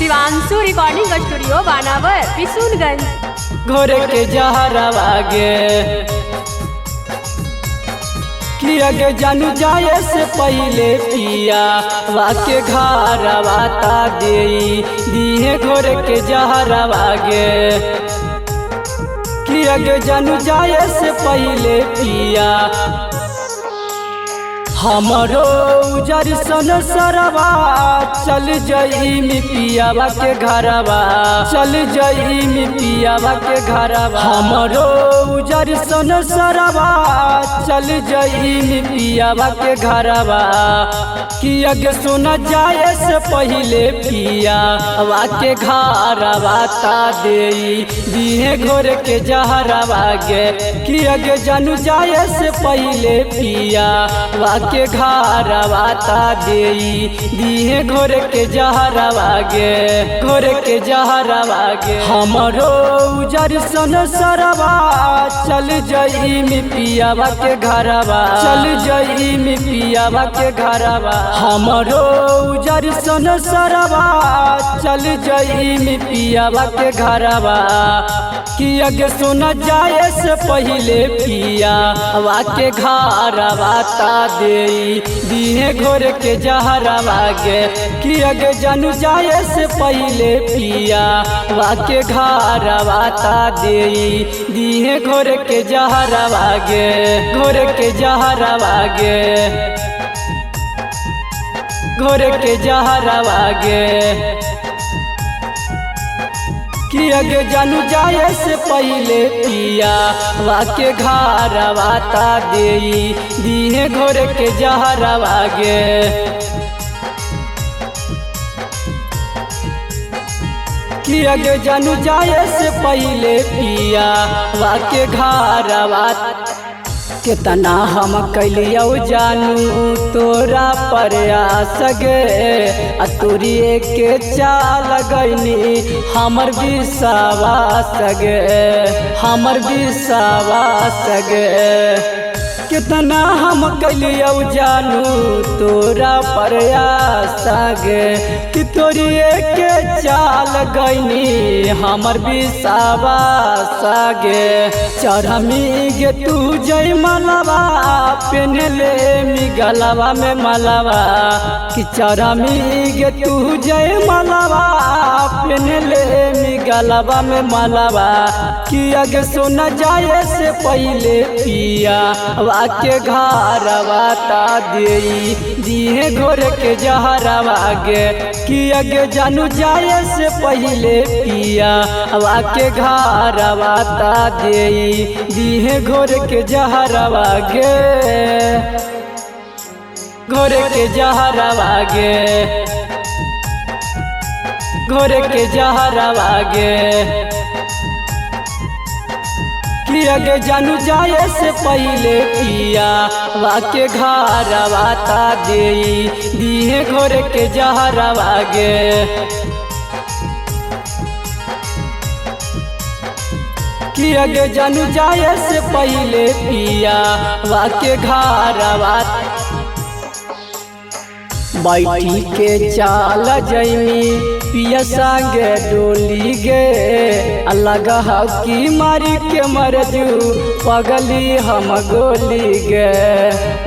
Shivanshu recording studio बानावर किशुनगंज। घोरे के जहरवा गे किया गे जानू जाए से पहले पिया वाके घरवा ता दिए घोरे के जहरवा गे किया गे जानू जाए से पहले पिया हमरो उजर सन सरवा चल जई मी पियावा के घरवा चल जई मी पियावा के घरवा हमरो उजर सन सरवा चल जई मी पियावा के घरवा किया गे सुना जाए से पहले पियावा के घरवा ता दिए घोर के जहरवा गे किया गे जानू जाए से पहले पियावा के घरवा ता दिए घोर के जहरवा गे घोर के जहरवा गे हमरो उजर सन सरवा चल जई मी पियावा के घरवा चल जई मी पियावा के घरवा हमरो उजर सन सरवा चल जई मी पियावा के घरवा किया गे सुना जाए से पहले पियावा के घरवा ता दिए घोर के जहरवा गे किया गे जानू जाए से पहले पियावा के घरवा ता दिए घोर के जहरवा गे घोर के जहरवा गे घोर के जहरवा गे किया गे जानू जाए से पहले पियावा के घरवा ता दिए घोर के जहरवा गे किया गे जानू जाए से पहले पियावा के घरवा कितना हम कैलियो जानू तोरा प्रयास गे तोरिए के चाल गईनी हमर विश्वास गे हमर विश्वास गे कितना हम कैलियो जानू तोरा प्रयास गे कि तोरिए के चाल गईनी हमर विश्वास गे चरमी गे तू जय मलवा पेनले मी गलवा में मलवा कि चरमी गे तू जय मलवा पेनले मी गलवा में मलवा कि अगे सोना जाए से पहले पियावा के घरवा ता दिए घोर के जहरवा गे कि अगे जानू जाए से पहले पियावा के घरवा ता दिए घोर के जहरवा गे घोर के जहरवा गे घोर के जहरवा गे किया गे जानू जाए से पहले पियावा के घरवा ता दिए घोर के जहरवा गे किया गे जानू जाए से पहले पियावा के घरवा बैठी के चाल जैमी पिया संगे डोली गे लगा की मारी के मरजू पगली हम गोली गे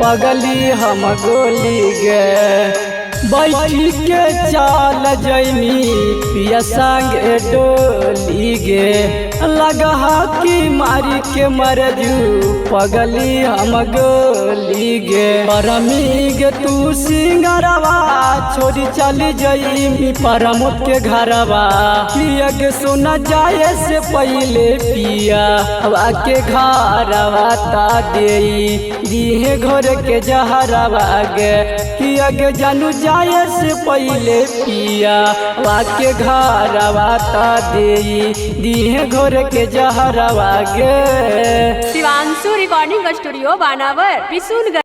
पगली हम गोली गे बैठी के चाल जैमी पिया संगे डोली गे लगा की मारी के मरजू पगली हम गोली गे परमी गे तू सिंगरवा छोड़ी चली जई परमोद के घरवा पिया गे सुना जाए से पहले पियावा के घरवा ता दिए घोर के जहरवा गे पिया गे जानू जाए से पहले पियावा के घरवा ता दिए घोर के जहरवा गे। शिवांशु रिकॉर्डिंग स्टूडियो बानावर किशुनगंज।